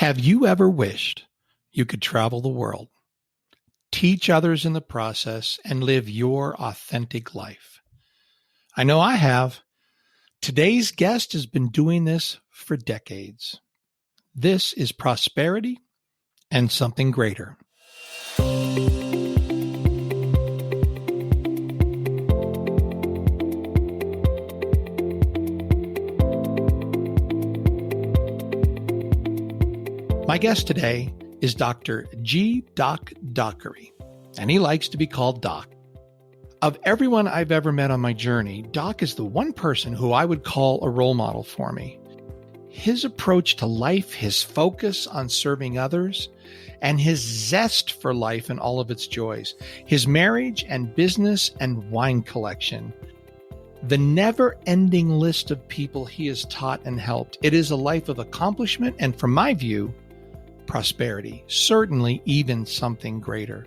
Have you ever wished you could travel the world, teach others in the process, and live your authentic life? I know I have. Today's guest has been doing this for decades. This is prosperity and something greater. My guest today is Dr. G. Doc Dockery, and he likes to be called Doc. Of everyone I've ever met on my journey, Doc is the one person who I would call a role model for me. His approach to life, his focus on serving others, and his zest for life and all of its joys, his marriage and business and wine collection, the never-ending list of people he has taught and helped. It is a life of accomplishment and, from my view, prosperity, certainly even something greater.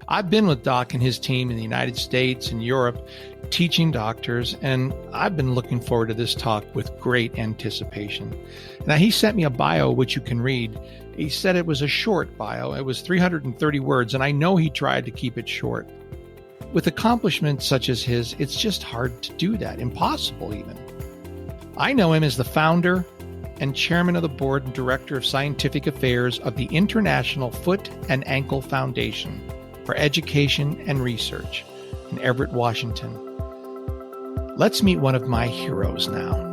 I've been with Doc and his team in the United States and Europe teaching doctors, and I've been looking forward to this talk with great anticipation. Now, he sent me a bio, which you can read. He said it was a short bio. It was 330 words, and I know he tried to keep it short. With accomplishments such as his, it's just hard to do that, impossible even. I know him as the founder and chairman of the board and director of scientific affairs of the International Foot and Ankle Foundation for Education and Research in Everett, Washington. Let's meet one of my heroes now.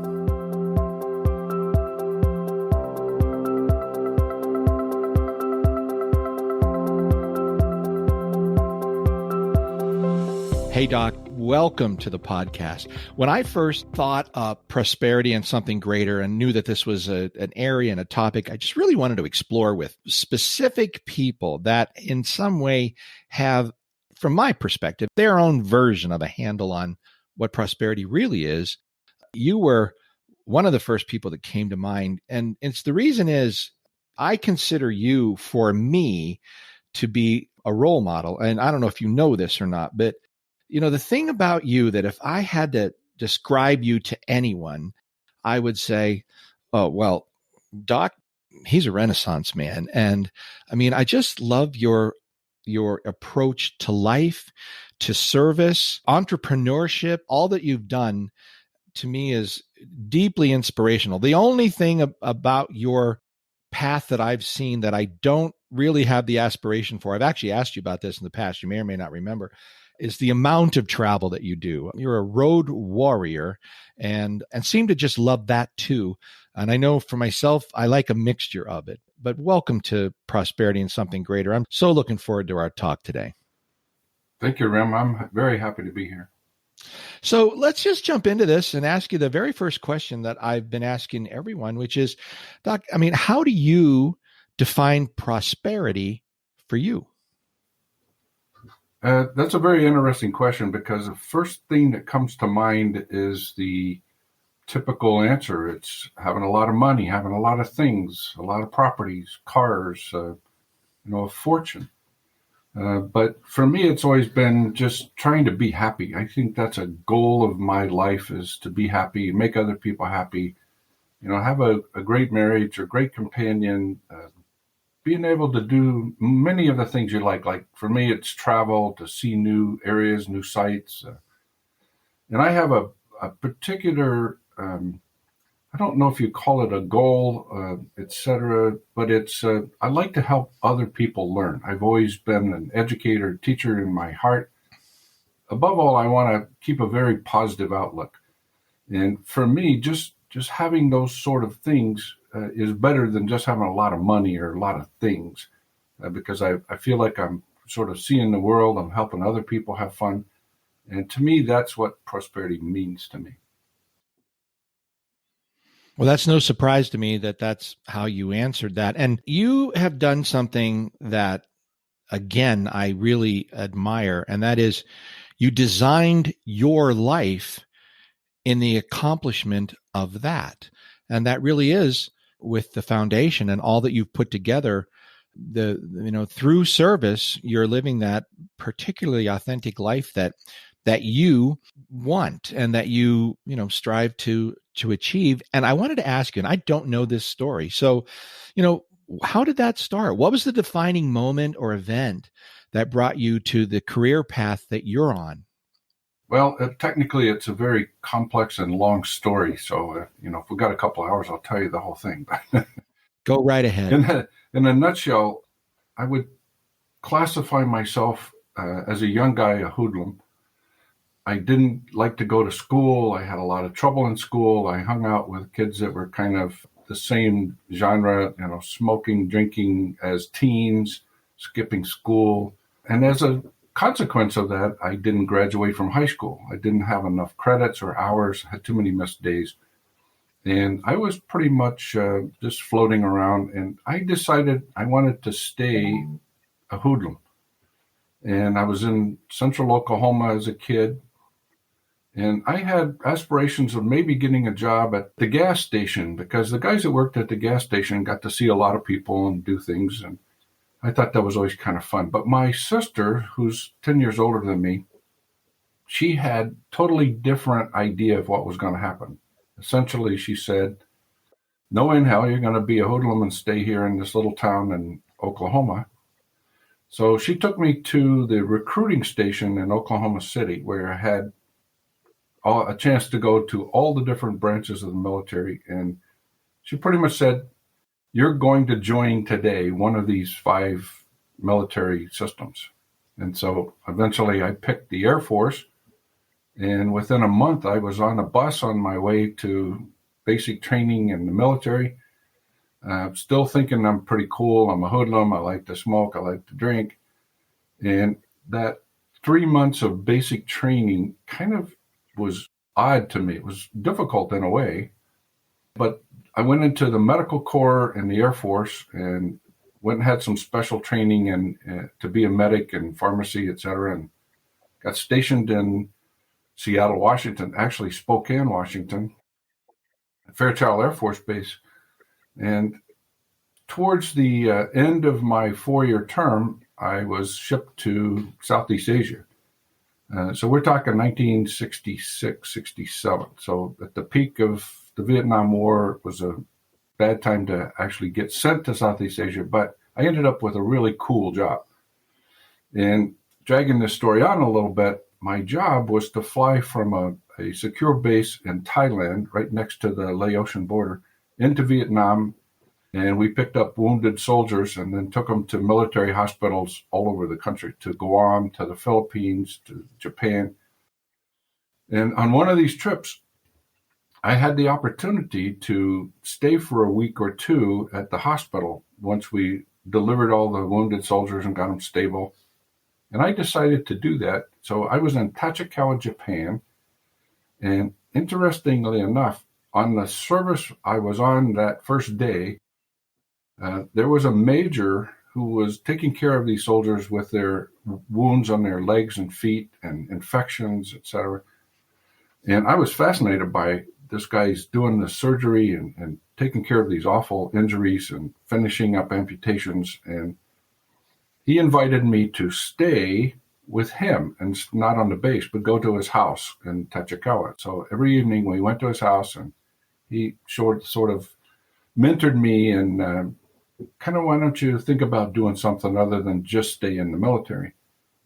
Hey, Doc, welcome to the podcast. When I first thought of prosperity and something greater and knew that this was an area and a topic I just really wanted to explore with specific people that in some way have, from my perspective, their own version of a handle on what prosperity really is, you were one of the first people that came to mind. And it's the reason is I consider you, for me, to be a role model. And I don't know if you know this or not, but you know, the thing about you that if I had to describe you to anyone, I would say, oh, well, Doc, he's a Renaissance man. And I mean, I just love your approach to life, to service, entrepreneurship. All that you've done to me is deeply inspirational. The only thing about your path that I've seen that I don't really have the aspiration for, I've actually asked you about this in the past, you may or may not remember, is the amount of travel that you do. You're a road warrior and seem to just love that too. And I know for myself, I like a mixture of it. But welcome to Prosperity and Something Greater. I'm so looking forward to our talk today. Thank you, Rem. I'm very happy to be here. So let's just jump into this and ask you the very first question that I've been asking everyone, which is, Doc, I mean, how do you define prosperity for you? That's a very interesting question because the first thing that comes to mind is the typical answer. It's having a lot of money, having a lot of things, a lot of properties, cars, a fortune. But for me, it's always been just trying to be happy. I think that's a goal of my life, is to be happy, make other people happy, have a great marriage or great companion, being able to do many of the things you like. Like for me, it's travel, to see new areas, new sites. And I have a particular, I don't know if you call it a goal, et cetera, but it's, I like to help other people learn. I've always been an educator, teacher in my heart. Above all, I want to keep a very positive outlook. And for me, just having those sort of things is better than just having a lot of money or a lot of things, because I feel like I'm sort of seeing the world, I'm helping other people have fun. And to me, that's what prosperity means to me. Well, that's no surprise to me that that's how you answered that. And you have done something that, again, I really admire, and that is you designed your life in the accomplishment of that. And that really is with the foundation and all that you've put together. Through service, you're living that particularly authentic life that you want and that you strive to achieve. And I wanted to ask you, and I don't know this story. So, how did that start? What was the defining moment or event that brought you to the career path that you're on? Well, technically, it's a very complex and long story. So, if we've got a couple of hours, I'll tell you the whole thing. Go right ahead. In a nutshell, I would classify myself as a young guy, a hoodlum. I didn't like to go to school. I had a lot of trouble in school. I hung out with kids that were kind of the same genre, smoking, drinking as teens, skipping school. And as a consequence of that, I didn't graduate from high school. I didn't have enough credits or hours, had too many missed days. And I was pretty much just floating around. And I decided I wanted to stay a hoodlum. And I was in central Oklahoma as a kid. And I had aspirations of maybe getting a job at the gas station, because the guys that worked at the gas station got to see a lot of people and do things. And I thought that was always kind of fun. But my sister, who's 10 years older than me, she had totally different idea of what was going to happen. Essentially, she said, no way in hell you're going to be a hoodlum and stay here in this little town in Oklahoma. So she took me to the recruiting station in Oklahoma City, where I had a chance to go to all the different branches of the military. And she pretty much said, you're going to join today one of these 5 military systems. And so eventually I picked the Air Force. And within a month, I was on a bus on my way to basic training in the military. Still thinking I'm pretty cool. I'm a hoodlum. I like to smoke. I like to drink. And that 3 months of basic training kind of was odd to me. It was difficult in a way. But I went into the medical corps and the Air Force and went and had some special training and to be a medic and pharmacy, et cetera, and got stationed in Seattle, Washington, actually Spokane, Washington, Fairchild Air Force Base. And towards the end of my 4-year term, I was shipped to Southeast Asia. So we're talking 1966, 67. So at the peak of the Vietnam War, it was a bad time to actually get sent to Southeast Asia, but I ended up with a really cool job. And dragging this story on a little bit, my job was to fly from a secure base in Thailand, right next to the Laotian border, into Vietnam. And we picked up wounded soldiers and then took them to military hospitals all over the country, to Guam, to the Philippines, to Japan. And on one of these trips, I had the opportunity to stay for a week or two at the hospital once we delivered all the wounded soldiers and got them stable. And I decided to do that. So I was in Tachikawa, Japan. And interestingly enough, on the service I was on that first day, there was a major who was taking care of these soldiers with their wounds on their legs and feet and infections, et cetera. And I was fascinated by this guy's doing the surgery and taking care of these awful injuries and finishing up amputations. And he invited me to stay with him, and not on the base, but go to his house in Tachikawa. So every evening we went to his house, and he sort of mentored me and kind of, why don't you think about doing something other than just stay in the military?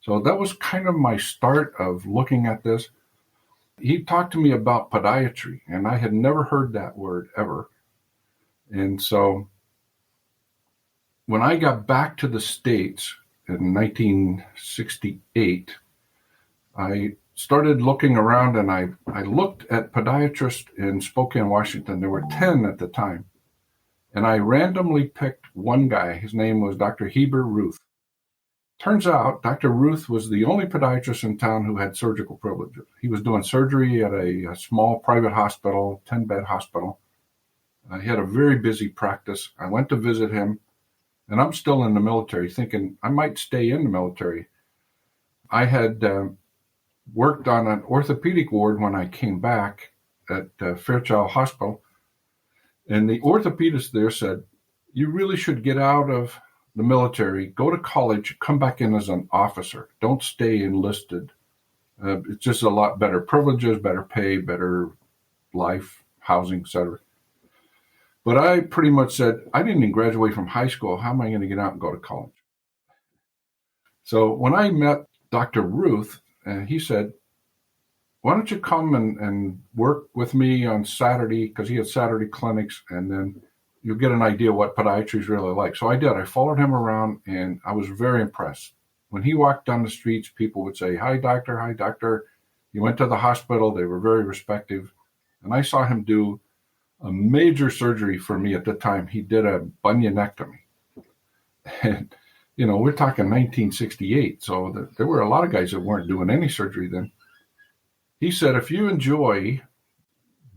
So that was kind of my start of looking at this. He talked to me about podiatry, and I had never heard that word ever. And so when I got back to the States in 1968, I started looking around, and I looked at podiatrists in Spokane, Washington. There were 10 at the time. And I randomly picked one guy. His name was Dr. Heber Ruth. Turns out Dr. Ruth was the only podiatrist in town who had surgical privileges. He was doing surgery at a small private hospital, 10-bed hospital. He had a very busy practice. I went to visit him, and I'm still in the military thinking I might stay in the military. I had worked on an orthopedic ward when I came back at Fairchild Hospital, and the orthopedist there said, you really should get out of the military, go to college, come back in as an officer. Don't stay enlisted. It's just a lot better privileges, better pay, better life, housing, etc. But I pretty much said, I didn't even graduate from high school. How am I going to get out and go to college? So when I met Dr. Ruth, he said, why don't you come and work with me on Saturday, because he had Saturday clinics, and then you'll get an idea what podiatry is really like. So I did. I followed him around, and I was very impressed. When he walked down the streets, people would say, hi, doctor, hi, doctor. He went to the hospital. They were very respectful. And I saw him do a major surgery for me at the time. He did a bunionectomy. And, we're talking 1968. So there were a lot of guys that weren't doing any surgery then. He said, if you enjoy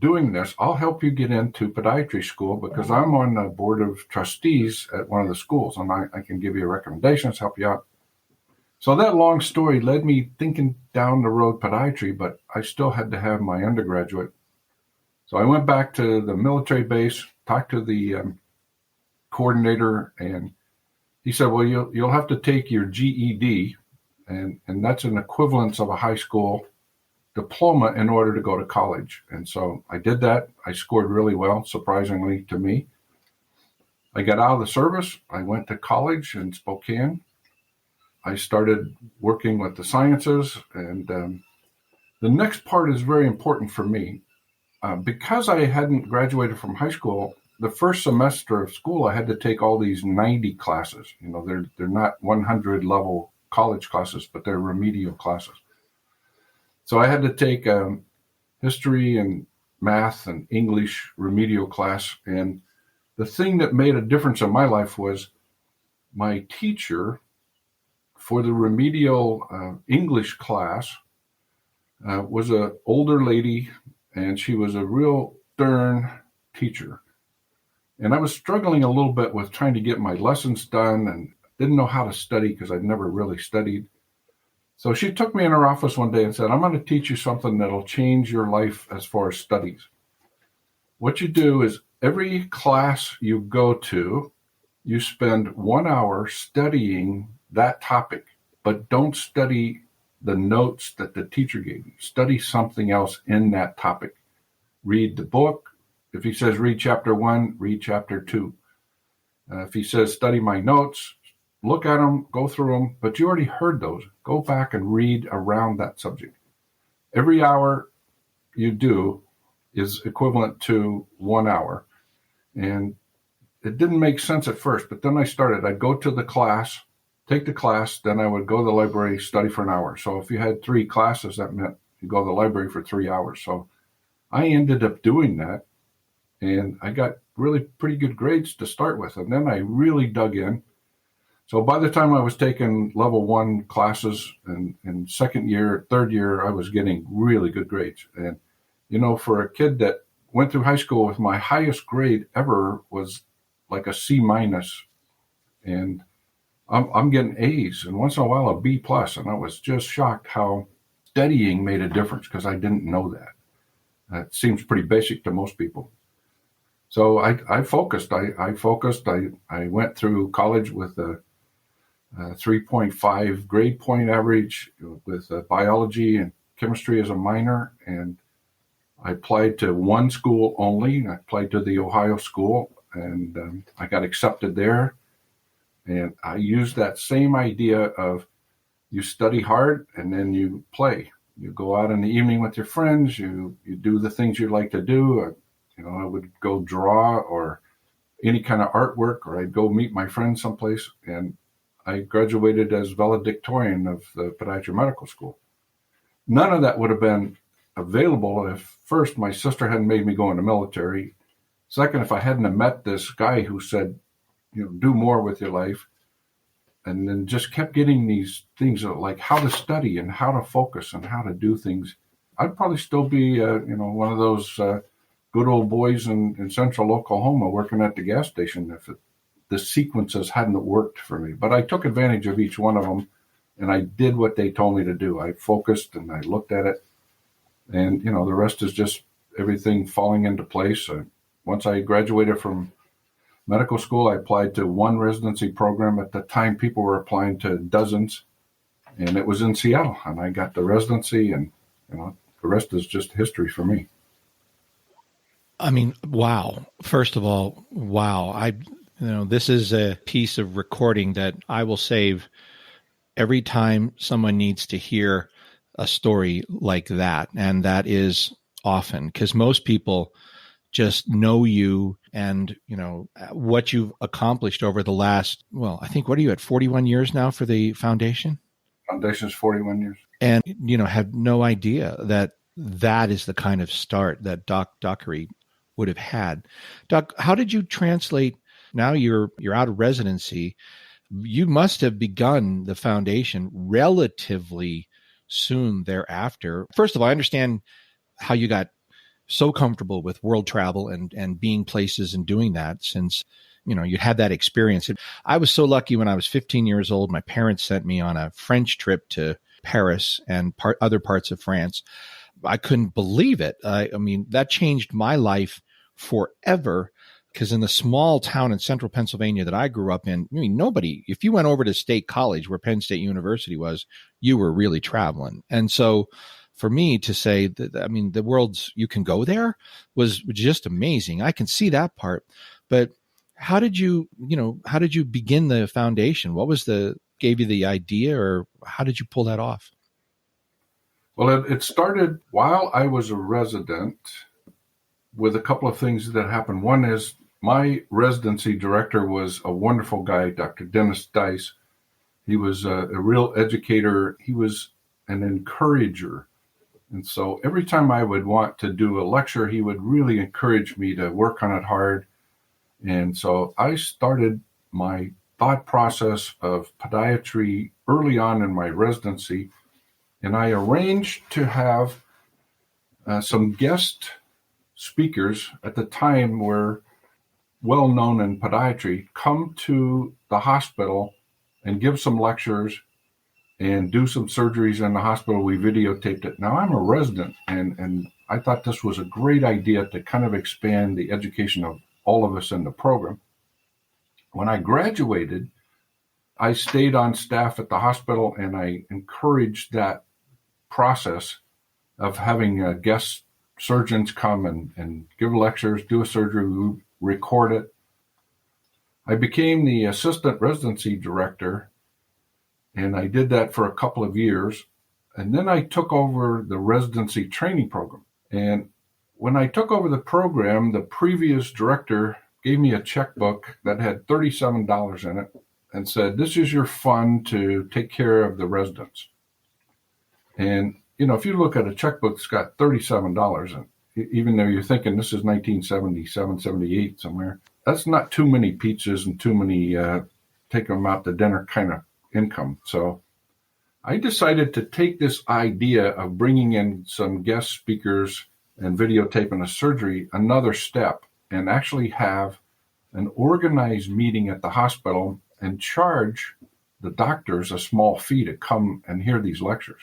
doing this, I'll help you get into podiatry school because I'm on the board of trustees at one of the schools, and I can give you recommendations, help you out. So that long story led me thinking down the road podiatry, but I still had to have my undergraduate. So I went back to the military base, talked to the coordinator, and he said, well, you'll have to take your GED, and that's an equivalence of a high school diploma in order to go to college. And so I did that. I scored really well, surprisingly to me. I got out of the service. I went to college in Spokane. I started working with the sciences, and the next part is very important for me. Because I hadn't graduated from high school, the first semester of school, I had to take all these 90 classes. They're not 100 level college classes, but they're remedial classes. So I had to take history and math and English remedial class. And the thing that made a difference in my life was my teacher for the remedial English class was an older lady, and she was a real stern teacher. And I was struggling a little bit with trying to get my lessons done and didn't know how to study because I'd never really studied. So she took me in her office one day and said, I'm going to teach you something that'll change your life as far as studies. What you do is every class you go to, you spend 1 hour studying that topic, but don't study the notes that the teacher gave you. Study something else in that topic. Read the book. If he says read chapter 1, read chapter 2. If he says study my notes, look at them, go through them, but you already heard those. Go back and read around that subject. Every hour you do is equivalent to 1 hour. And it didn't make sense at first, but then I'd go to the class, take the class, then I would go to the library, study for an hour. So if you had 3 classes, that meant you go to the library for 3 hours. So I ended up doing that, and I got really pretty good grades to start with. And then I really dug in. So by the time I was taking level 1 classes and second year, third year, I was getting really good grades. And, for a kid that went through high school with my highest grade ever was like a C-. And I'm getting A's and once in a while a B+. And I was just shocked how studying made a difference because I didn't know that. It seems pretty basic to most people. So I focused. I went through college with a 3.5 grade point average with biology and chemistry as a minor. And I applied to one school only. I applied to the Ohio school, and I got accepted there. And I used that same idea of you study hard and then you play. You go out in the evening with your friends. You do the things you like to do. I would go draw or any kind of artwork, or I'd go meet my friends someplace. And I graduated as valedictorian of the Podiatry Medical School. None of that would have been available if, first, my sister hadn't made me go in the military. Second, if I hadn't have met this guy who said, do more with your life, and then just kept getting these things like how to study and how to focus and how to do things, I'd probably still be, one of those good old boys in central Oklahoma working at the gas station if the sequences hadn't worked for me. But I took advantage of each one of them, and I did what they told me to do. I focused and I looked at it, and, the rest is just everything falling into place. Once I graduated from medical school, I applied to one residency program. At the time, people were applying to dozens, and it was in Seattle, and I got the residency, and, the rest is just history for me. I mean, wow. First of all, wow. This is a piece of recording that I will save every time someone needs to hear a story like that. And that is often because most people just know you and, what you've accomplished over the last, well, I think, what are you at 41 years now for the foundation? Foundation's 41 years. And, have no idea that that is the kind of start that Dockery would have had. Doc, how did you translate? Now you're out of residency. You must have begun the foundation relatively soon thereafter. First of all, I understand how you got so comfortable with world travel and being places and doing that since, you had that experience. I was so lucky when I was 15 years old. My parents sent me on a French trip to Paris and other parts of France. I couldn't believe it. I mean, that changed my life forever. Because in the small town in central Pennsylvania that I grew up in, I mean, if you went over to State College where Penn State University was, you were really traveling. And so for me to say that, I mean, the world's, you can go there was just amazing. I can see that part. But how did you begin the foundation? What gave you the idea, or how did you pull that off? Well, it started while I was a resident with a couple of things that happened. One is my residency director was a wonderful guy, Dr. Dennis Dice. He was a real educator. He was an encourager. And so every time I would want to do a lecture, he would really encourage me to work on it hard. And so I started my thought process of podiatry early on in my residency. And I arranged to have some guest speakers at the time were well known in podiatry come to the hospital and give some lectures and do some surgeries in the hospital. We videotaped it. Now I'm a resident, and I thought this was a great idea to kind of expand the education of all of us in the program. When I graduated, I stayed on staff at the hospital, and I encouraged that process of having guest surgeons come and give lectures, do a surgery, record it. I became the assistant residency director, and I did that for a couple of years. And then I took over the residency training program. And when I took over the program, the previous director gave me a checkbook that had $37 in it and said, "This is your fund to take care of the residents." And, if you look at a checkbook that's got $37 in it, even though you're thinking this is 1977, 78 somewhere, that's not too many pizzas and too many take them out to dinner kind of income. So I decided to take this idea of bringing in some guest speakers and videotaping a surgery another step and actually have an organized meeting at the hospital and charge the doctors a small fee to come and hear these lectures.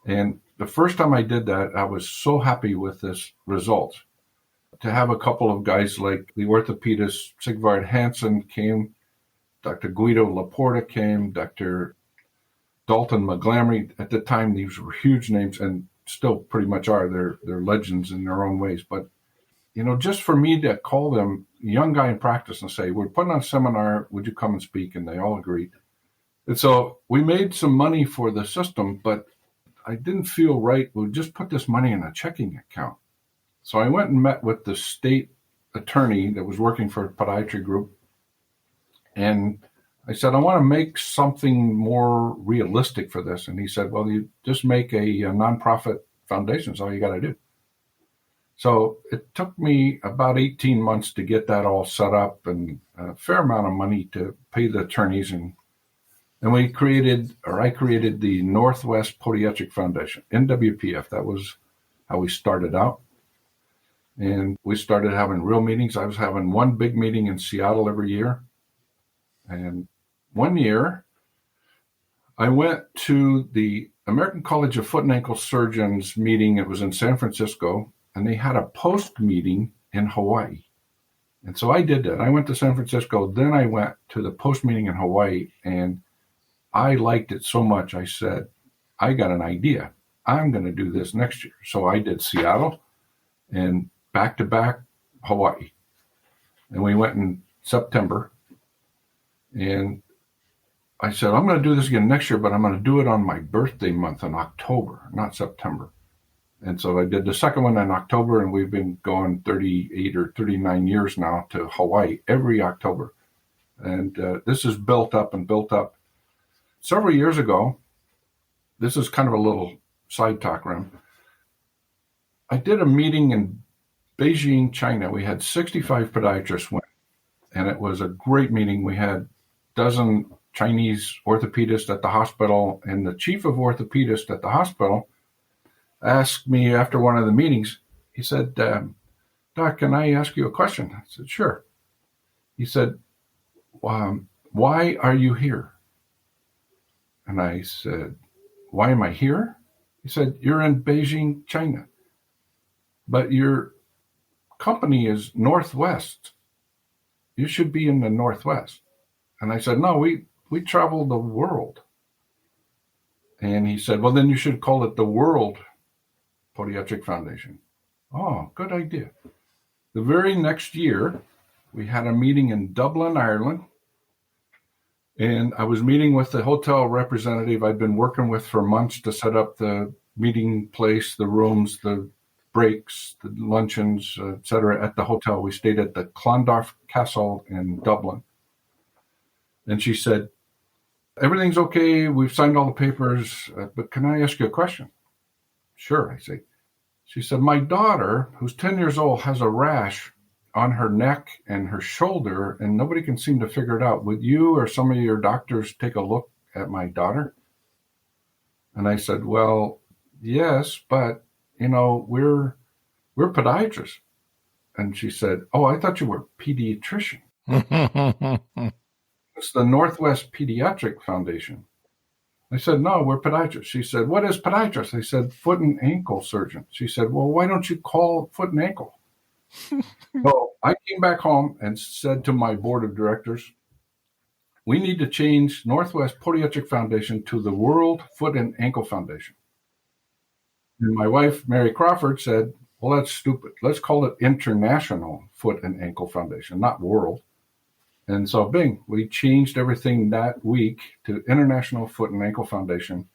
And the first time I did that, I was so happy with this result. To have a couple of guys like the orthopedist Sigvard Hansen came, Dr. Guido Laporta came, Dr. Dalton McGlamry. At the time, these were huge names and still pretty much are. They're legends in their own ways. But, just for me to call them young guy in practice and say, "We're putting on a seminar, would you come and speak?" And they all agreed. And so we made some money for the system, but I didn't feel right. We'll just put this money in a checking account. So I went and met with the state attorney that was working for a podiatry group. And I said, "I want to make something more realistic for this." And he said, "Well, you just make a nonprofit foundation. That's all you got to do." So it took me about 18 months to get that all set up and a fair amount of money to pay the attorneys. And I created the Northwest Podiatric Foundation, NWPF. That was how we started out. And we started having real meetings. I was having one big meeting in Seattle every year. And one year, I went to the American College of Foot and Ankle Surgeons meeting. It was in San Francisco, and they had a post meeting in Hawaii. And so I did that. I went to San Francisco. Then I went to the post meeting in Hawaii, and I liked it so much. I said, "I got an idea. I'm going to do this next year." So I did Seattle, and back-to-back Hawaii. And we went in September. And I said, I'm going to do this again next year, but I'm going to do it on my birthday month in October, not September. And so I did the second one in October, and we've been going 38 or 39 years now to Hawaii every October. And this is built up and built up. Several years ago, this is kind of a little side talk, Rem. I did a meeting in Beijing, China. We had 65 podiatrists went, and it was a great meeting. We had a dozen Chinese orthopedists at the hospital, and the chief of orthopedists at the hospital asked me after one of the meetings, he said, Doc, can I ask you a question? I said, sure. He said, why are you here? And I said, why am I here? He said, you're in Beijing, China, but your company is Northwest. You should be in the Northwest. And I said, no, we travel the world. And he said, well, then you should call it the World Podiatric Foundation. Oh, good idea. The very next year, we had a meeting in Dublin, Ireland. And I was meeting with the hotel representative I'd been working with for months to set up the meeting place, the rooms, the breaks, the luncheons, et cetera, at the hotel. We stayed at the Clondalf Castle in Dublin. And she said, everything's okay. We've signed all the papers, but can I ask you a question? Sure, I say. She said, my daughter, who's 10 years old, has a rash on her neck and her shoulder, and nobody can seem to figure it out. Would you or some of your doctors take a look at my daughter? And I said, well, yes, but, we're podiatrists. And she said, oh, I thought you were a pediatrician. It's the Northwest Pediatric Foundation. I said, no, we're podiatrists. She said, what is podiatrist? I said, foot and ankle surgeon. She said, well, why don't you call foot and ankle? So I came back home and said to my board of directors, we need to change Northwest Podiatric Foundation to the World Foot and Ankle Foundation. And my wife, Mary Crawford, said, well, that's stupid. Let's call it International Foot and Ankle Foundation, not World. And so, bing, we changed everything that week to International Foot and Ankle Foundation.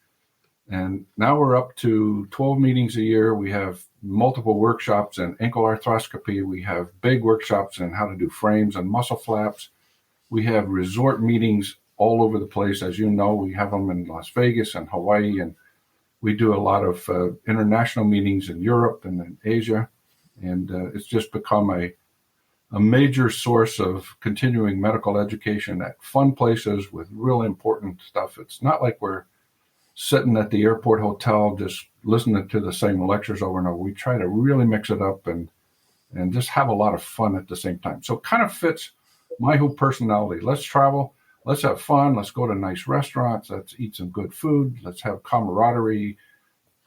And now we're up to 12 meetings a year. We have multiple workshops in ankle arthroscopy. We have big workshops in how to do frames and muscle flaps. We have resort meetings all over the place. As you know, we have them in Las Vegas and Hawaii, and we do a lot of international meetings in Europe and in Asia. And it's just become a major source of continuing medical education at fun places with really important stuff. It's not like we're sitting at the airport hotel just listening to the same lectures over and over. We try to really mix it up and just have a lot of fun at the same time. So it kind of fits my whole personality. Let's travel. Let's have fun. Let's go to nice restaurants. Let's eat some good food. Let's have camaraderie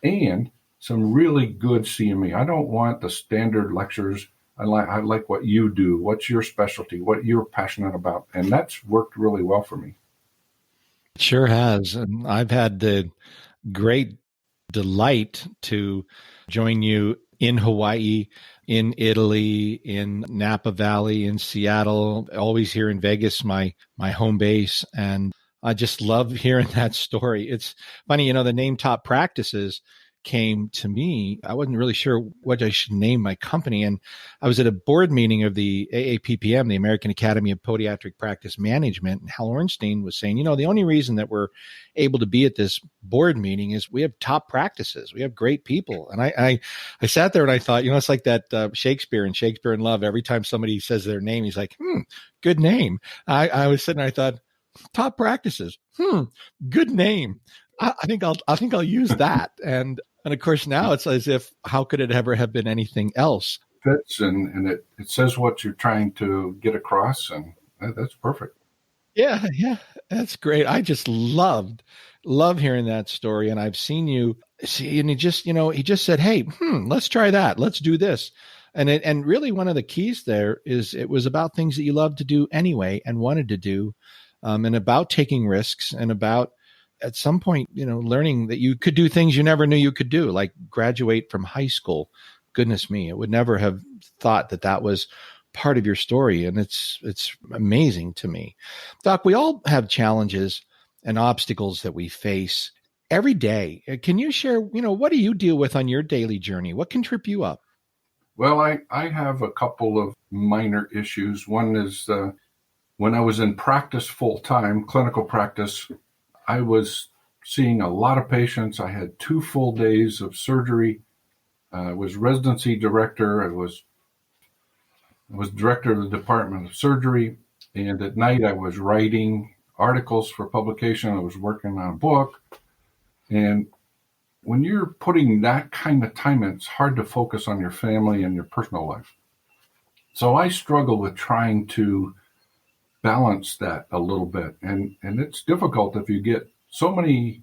and some really good CME. I don't want the standard lectures. I like what you do, what's your specialty, what you're passionate about. And that's worked really well for me. It sure has. And I've had the great delight to join you in Hawaii, in Italy, in Napa Valley, in Seattle, always here in Vegas, my home base. And I just love hearing that story. It's funny, the name Top Practices came to me. I wasn't really sure what I should name my company. And I was at a board meeting of the AAPPM, the American Academy of Podiatric Practice Management. And Hal Ornstein was saying, the only reason that we're able to be at this board meeting is we have top practices. We have great people. And I sat there and I thought, it's like that Shakespeare in Love. Every time somebody says their name, he's like, good name. I was sitting there, I thought, top practices. Good name. I think I'll use that. And of course, now it's as if, how could it ever have been anything else? Fits and it says what you're trying to get across, and that's perfect. Yeah, that's great. I just love hearing that story. And I've seen you see, and he just said, hey, let's try that. Let's do this. And really one of the keys there is it was about things that you love to do anyway and wanted to do, and about taking risks and about, at some point, learning that you could do things you never knew you could do, like graduate from high school. Goodness me, it would never have thought that that was part of your story. And it's amazing to me. Doc, we all have challenges and obstacles that we face every day. Can you share, what do you deal with on your daily journey? What can trip you up? Well, I have a couple of minor issues. One is when I was in practice full-time, clinical practice, I was seeing a lot of patients. I had 2 full days of surgery. I was residency director. I was director of the Department of Surgery. And at night, I was writing articles for publication. I was working on a book. And when you're putting that kind of time in, it's hard to focus on your family and your personal life. So I struggle with trying to balance that a little bit. And it's difficult if you get so many,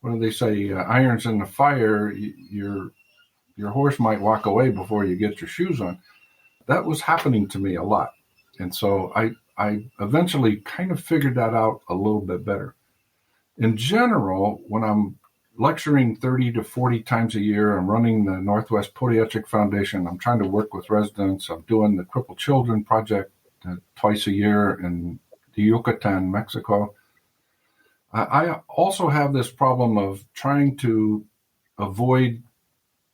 what do they say, irons in the fire, your horse might walk away before you get your shoes on. That was happening to me a lot. And so I eventually kind of figured that out a little bit better. In general, when I'm lecturing 30 to 40 times a year, I'm running the Northwest Podiatric Foundation. I'm trying to work with residents. I'm doing the Crippled Children Project twice a year in the Yucatan, Mexico. I also have this problem of trying to avoid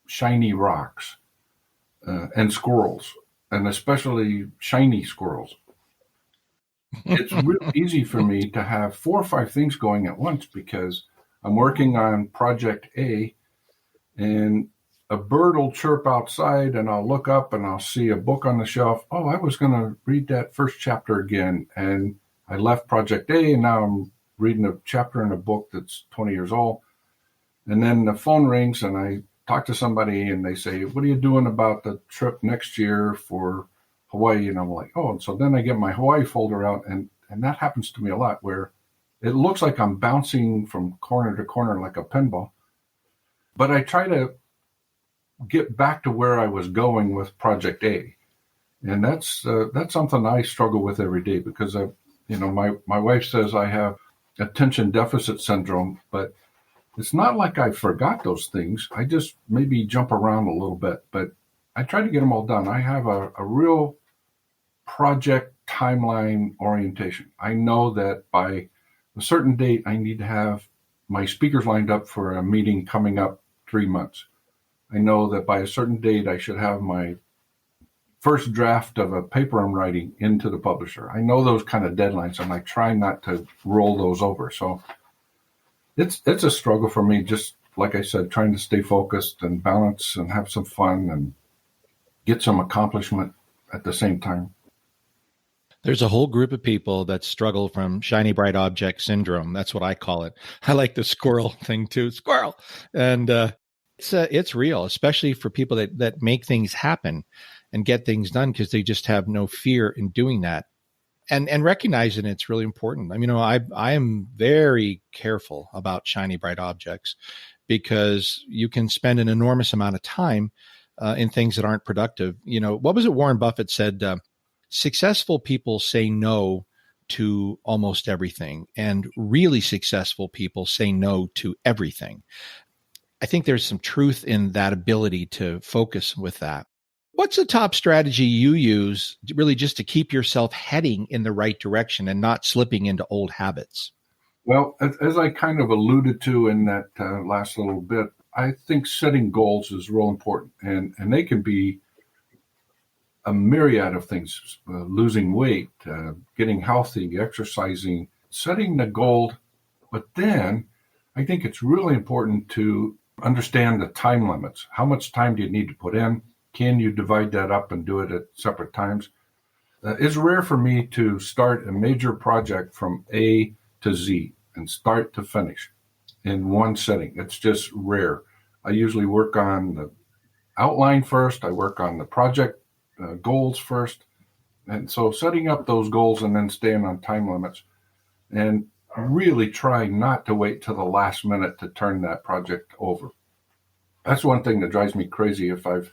shiny rocks and squirrels, and especially shiny squirrels. It's real easy for me to have 4 or 5 things going at once because I'm working on project A and a bird will chirp outside and I'll look up and I'll see a book on the shelf. Oh, I was going to read that first chapter again. And I left project A and now I'm reading a chapter in a book that's 20 years old. And then the phone rings and I talk to somebody and they say, what are you doing about the trip next year for Hawaii? And I'm like, oh, and so then I get my Hawaii folder out and that happens to me a lot where it looks like I'm bouncing from corner to corner like a pinball. But I try to get back to where I was going with Project A. And that's something I struggle with every day because, my wife says I have attention deficit syndrome, but it's not like I forgot those things. I just maybe jump around a little bit, but I try to get them all done. I have a real project timeline orientation. I know that by a certain date, I need to have my speakers lined up for a meeting coming up 3 months. I know that by a certain date, I should have my first draft of a paper I'm writing into the publisher. I know those kind of deadlines, and I try not to roll those over. So it's a struggle for me, just like I said, trying to stay focused and balance and have some fun and get some accomplishment at the same time. There's a whole group of people that struggle from shiny bright object syndrome. That's what I call it. I like the squirrel thing too. Squirrel. And it's real, especially for people that make things happen and get things done because they just have no fear in doing that. And recognizing it's really important. I mean, I am very careful about shiny bright objects because you can spend an enormous amount of time in things that aren't productive. What was it Warren Buffett said? Successful people say no to almost everything, and really successful people say no to everything. I think there's some truth in that ability to focus with that. What's the top strategy you use really just to keep yourself heading in the right direction and not slipping into old habits? Well, as I kind of alluded to in that last little bit, I think setting goals is real important, and they can be a myriad of things, losing weight, getting healthy, exercising, setting the goal. But then I think it's really important to understand the time limits. How much time do you need to put in? Can you divide that up and do it at separate times? It's rare for me to start a major project from A to Z and start to finish in one setting. It's just rare. I usually work on the outline first. I work on the project goals first. And so setting up those goals and then staying on time limits and really try not to wait till the last minute to turn that project over. That's one thing that drives me crazy if I've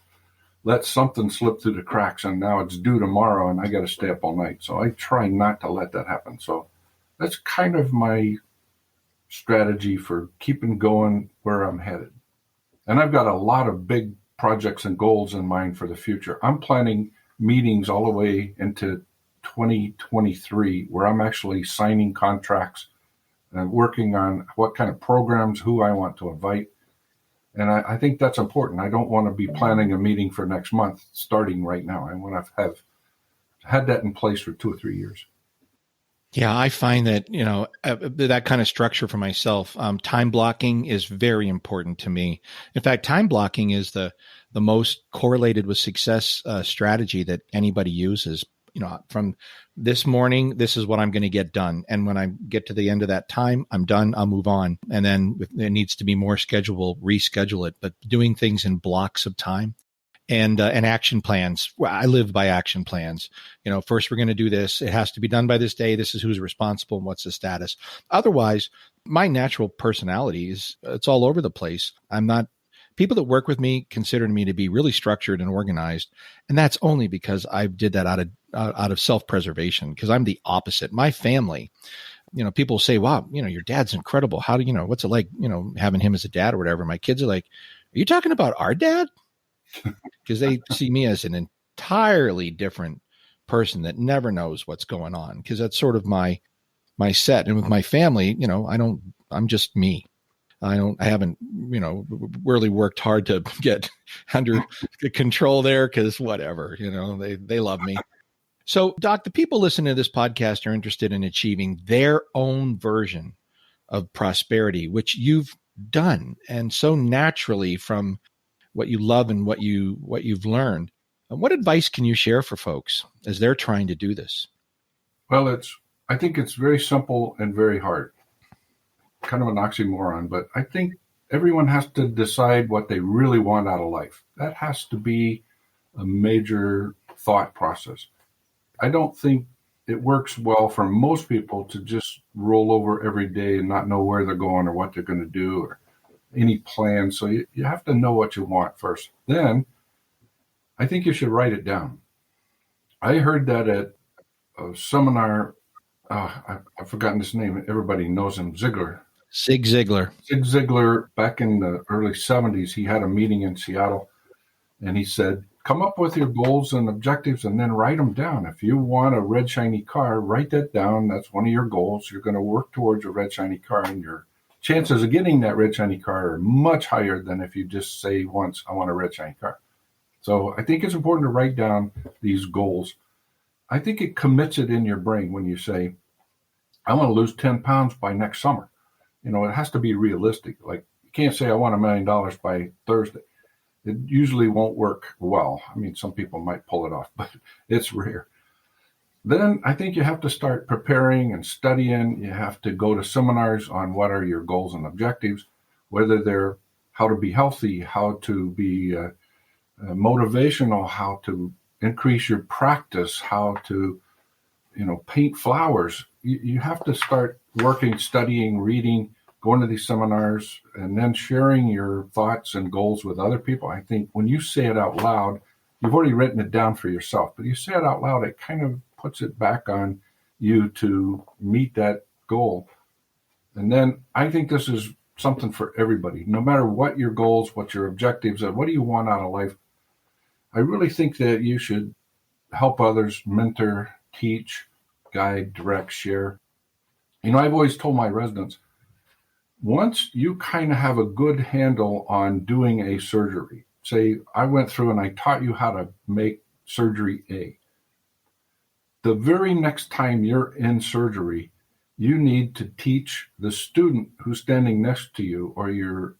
let something slip through the cracks and now it's due tomorrow and I got to stay up all night. So I try not to let that happen. So that's kind of my strategy for keeping going where I'm headed. And I've got a lot of big projects and goals in mind for the future. I'm planning meetings all the way into 2023 where I'm actually signing contracts and working on what kind of programs, who I want to invite. And I think that's important. I don't want to be planning a meeting for next month starting right now. I want to have had that in place for 2 or 3 years. Yeah, I find that, that kind of structure for myself, time blocking is very important to me. In fact, time blocking is the most correlated with success strategy that anybody uses. From this morning, this is what I'm going to get done. And when I get to the end of that time, I'm done. I'll move on. And then if there needs to be more schedulable, reschedule it. But doing things in blocks of time. And action plans. Well, I live by action plans. First we're going to do this. It has to be done by this day. This is who's responsible and what's the status. Otherwise, my natural personality is it's all over the place. People that work with me consider me to be really structured and organized. And that's only because I did that out of self-preservation, because I'm the opposite. My family, people say, wow, your dad's incredible. How do what's it like, having him as a dad or whatever? My kids are like, are you talking about our dad? Because they see me as an entirely different person that never knows what's going on, because that's sort of my set. And with my family, I'm just me. I haven't, really worked hard to get under control there, because whatever, they love me. So, Doc, the people listening to this podcast are interested in achieving their own version of prosperity, which you've done, and so naturally from what you love and what you've learned. What advice can you share for folks as they're trying to do this? Well, I think it's very simple and very hard. Kind of an oxymoron, but I think everyone has to decide what they really want out of life. That has to be a major thought process. I don't think it works well for most people to just roll over every day and not know where they're going or what they're going to do or any plan. So you have to know what you want first. Then I think you should write it down. I heard that at a seminar. I've forgotten his name. Everybody knows him. Zig Ziglar. Zig Ziglar, back in the early 70s, he had a meeting in Seattle, and he said, come up with your goals and objectives and then write them down. If you want a red, shiny car, write that down. That's one of your goals. You're going to work towards a red, shiny car, and your chances of getting that red, shiny car are much higher than if you just say once, I want a red, shiny car. So I think it's important to write down these goals. I think it commits it in your brain when you say, I want to lose 10 pounds by next summer. It has to be realistic. Like, you can't say I want $1 million by Thursday. It usually won't work well. I mean, some people might pull it off, but it's rare. Then I think you have to start preparing and studying. You have to go to seminars on what are your goals and objectives, whether they're how to be healthy, how to be motivational, how to increase your practice, how to, paint flowers. You have to start working, studying, reading, going to these seminars, and then sharing your thoughts and goals with other people. I think when you say it out loud, you've already written it down for yourself, but you say it out loud, it kind of puts it back on you to meet that goal. And then I think this is something for everybody, no matter what your goals, what your objectives are, what do you want out of life? I really think that you should help others, mentor, teach, guide, direct, share. I've always told my residents, once you kind of have a good handle on doing a surgery, say I went through and I taught you how to make surgery A. The very next time you're in surgery, you need to teach the student who's standing next to you or your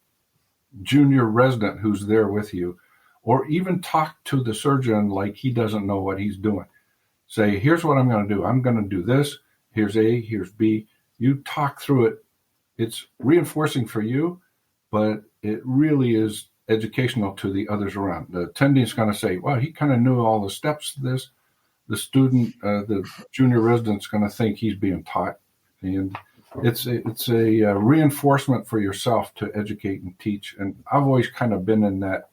junior resident who's there with you, or even talk to the surgeon like he doesn't know what he's doing. Say, here's what I'm going to do. I'm going to do this. Here's A, here's B. You talk through it. It's reinforcing for you, but it really is educational to the others around. The attending is going to say, well, he kind of knew all the steps to this. The student, the junior resident's going to think he's being taught. And it's a reinforcement for yourself to educate and teach. And I've always kind of been in that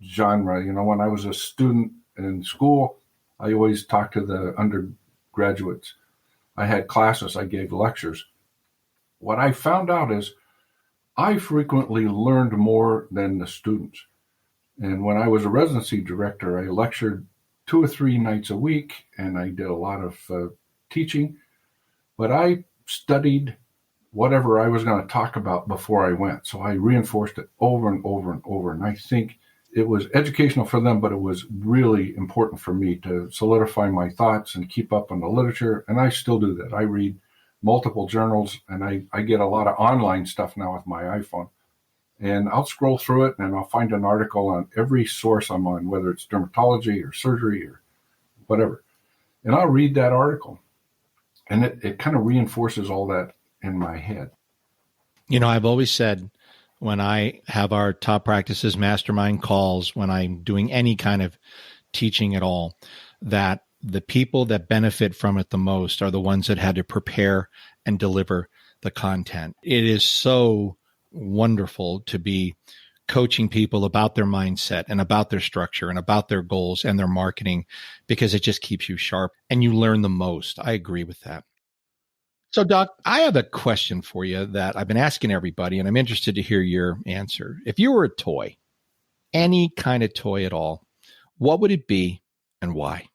genre. When I was a student in school, I always talked to the undergraduates. I had classes, I gave lectures. What I found out is I frequently learned more than the students. And when I was a residency director, I lectured 2 or 3 nights a week, and I did a lot of teaching. But I studied whatever I was going to talk about before I went. So I reinforced it over and over and over. And I think it was educational for them, but it was really important for me to solidify my thoughts and keep up on the literature. And I still do that. I read multiple journals, and I get a lot of online stuff now with my iPhone. And I'll scroll through it, and I'll find an article on every source I'm on, whether it's dermatology or surgery or whatever. And I'll read that article. And it kind of reinforces all that in my head. You know, I've always said when I have our top practices mastermind calls, when I'm doing any kind of teaching at all, that the people that benefit from it the most are the ones that had to prepare and deliver the content. It is so wonderful to be coaching people about their mindset and about their structure and about their goals and their marketing, because it just keeps you sharp and you learn the most. I agree with that. So, Doc, I have a question for you that I've been asking everybody, and I'm interested to hear your answer. If you were a toy, any kind of toy at all, what would it be and why?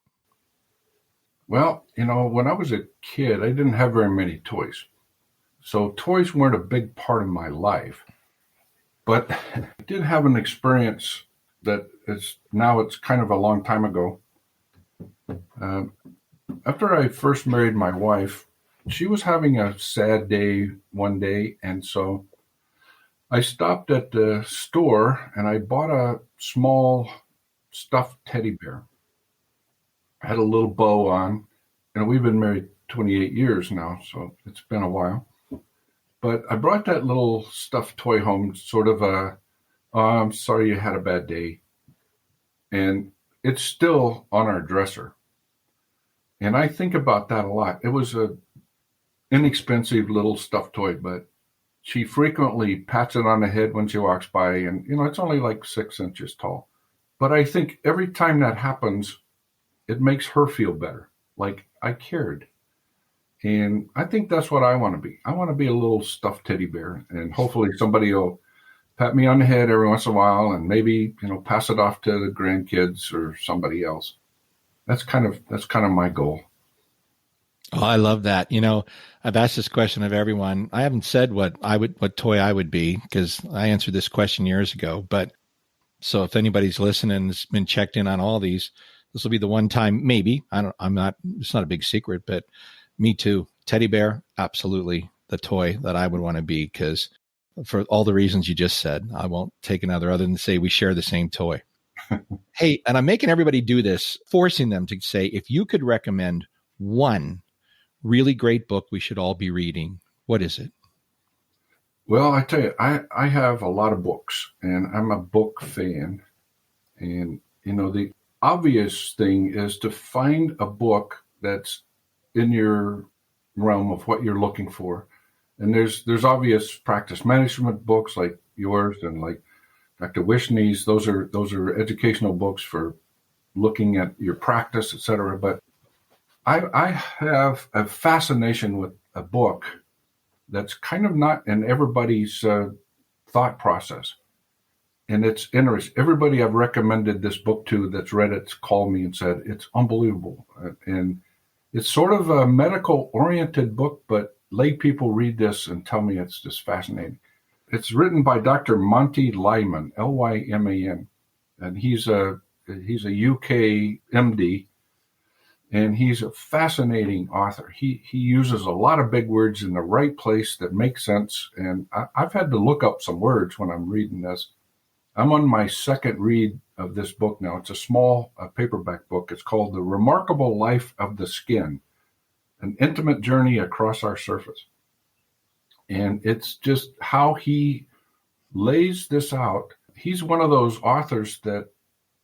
Well, you know, when I was a kid, I didn't have very many toys. So toys weren't a big part of my life. But I did have an experience that is now, it's kind of a long time ago. After I first married my wife, she was having a sad day one day. And so I stopped at the store and I bought a small stuffed teddy bear. I had a little bow on, and we've been married 28 years now, so it's been a while. But I brought that little stuffed toy home, sort of oh, I'm sorry you had a bad day. And it's still on our dresser. And I think about that a lot. It was a inexpensive little stuffed toy, but she frequently pats it on the head when she walks by, and, you know, it's only like 6 inches tall. But I think every time that happens, it makes her feel better, like I cared. And I think that's what I want to be. I want to be a little stuffed teddy bear, and hopefully somebody will pat me on the head every once in a while and maybe, you know, pass it off to the grandkids or somebody else. That's kind of my goal. Oh, I love that. You know, I've asked this question of everyone. I haven't said what toy I would be, because I answered this question years ago. But so if anybody's listening and has been checked in on all these, this will be the one time, maybe. It's not a big secret, but me too. Teddy bear, absolutely the toy that I would want to be, because for all the reasons you just said, I won't take another other than to say we share the same toy. Hey, and I'm making everybody do this, forcing them to say, if you could recommend one really great book we should all be reading, what is it? Well, I tell you, I have a lot of books, and I'm a book fan. And, you know, the obvious thing is to find a book that's in your realm of what you're looking for. And there's obvious practice management books like yours and like Dr. Wishney's. Those are educational books for looking at your practice, et cetera. But I have a fascination with a book that's kind of not in everybody's thought process. And it's interesting. Everybody I've recommended this book to that's read it's called me and said, it's unbelievable. And it's sort of a medical-oriented book, but lay people read this and tell me it's just fascinating. It's written by Dr. Monty Lyman, Lyman, and he's a UK MD, and he's a fascinating author. He uses a lot of big words in the right place that make sense, and I've had to look up some words when I'm reading this. I'm on my second read of this book now. It's a small paperback book. It's called The Remarkable Life of the Skin, an intimate journey across our surface. And it's just how he lays this out. He's one of those authors that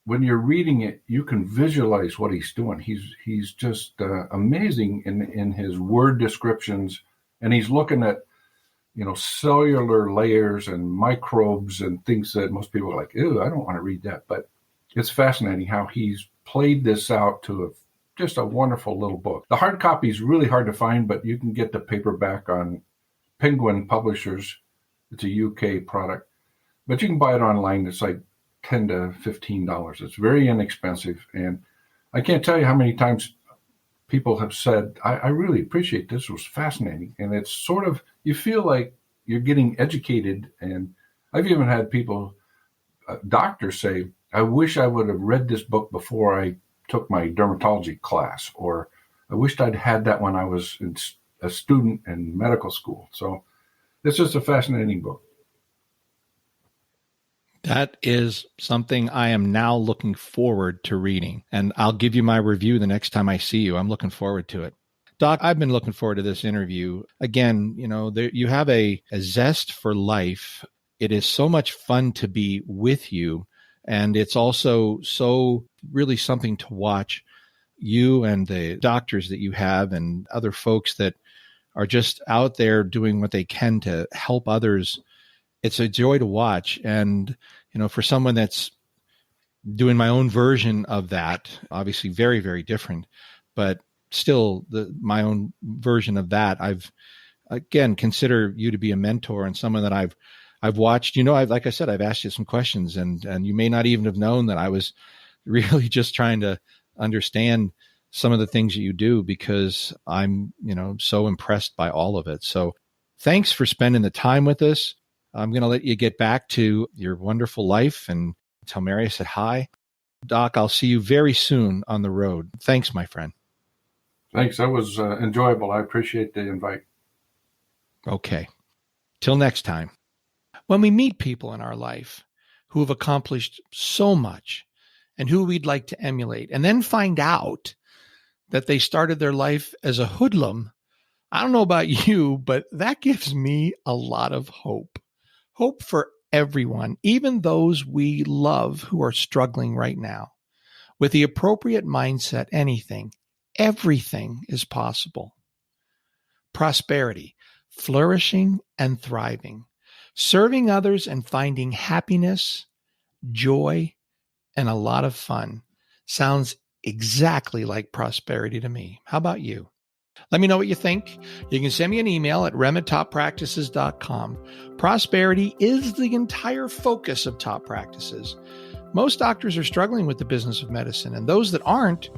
when you're reading it, you can visualize what he's doing. He's just amazing in his word descriptions, and he's looking at, you know, cellular layers and microbes and things that most people are like, ew, I don't want to read that. But it's fascinating how he's played this out to just a wonderful little book. The hard copy is really hard to find, but you can get the paperback on Penguin Publishers. It's a UK product, but you can buy it online. It's like $10 to $15. It's very inexpensive. And I can't tell you how many times people have said, I really appreciate this. It was fascinating. And it's sort of, you feel like you're getting educated. And I've even had people, doctors say, I wish I would have read this book before I took my dermatology class, or I wished I'd had that when I was a student in medical school. So it's just a fascinating book. That is something I am now looking forward to reading, and I'll give you my review the next time I see you. I'm looking forward to it. Doc, I've been looking forward to this interview. Again, you have a zest for life. It is so much fun to be with you, and it's also so really something to watch you and the doctors that you have and other folks that are just out there doing what they can to help others. It's a joy to watch. And, for someone that's doing my own version of that, obviously very, very different, but still my own version of that, I've, again, consider you to be a mentor and someone that I've watched. Like I said, I've asked you some questions, and you may not even have known that I was really just trying to understand some of the things that you do, because I'm, so impressed by all of it. So thanks for spending the time with us. I'm going to let you get back to your wonderful life and tell Mary I said hi. Doc, I'll see you very soon on the road. Thanks, my friend. Thanks. That was enjoyable. I appreciate the invite. Okay. Till next time. When we meet people in our life who have accomplished so much and who we'd like to emulate, and then find out that they started their life as a hoodlum, I don't know about you, but that gives me a lot of hope. Hope for everyone, even those we love who are struggling right now. With the appropriate mindset, everything is possible. Prosperity, flourishing and thriving, serving others and finding happiness, joy, and a lot of fun sounds exactly like prosperity to me. How about you? Let me know what you think. You can send me an email at rem@toppractices.com. Prosperity is the entire focus of Top Practices. Most doctors are struggling with the business of medicine, and those that aren't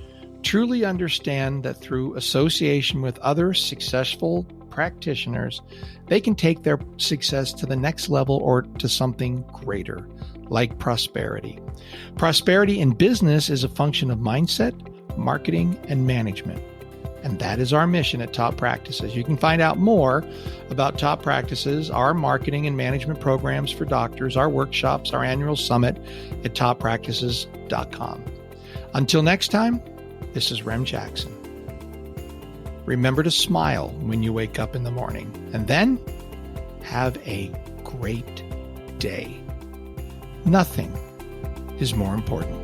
truly understand that through association with other successful practitioners, they can take their success to the next level or to something greater, like prosperity. Prosperity in business is a function of mindset, marketing, and management. And that is our mission at Top Practices. You can find out more about Top Practices, our marketing and management programs for doctors, our workshops, our annual summit at toppractices.com. Until next time, this is Rem Jackson. Remember to smile when you wake up in the morning, and then have a great day. Nothing is more important.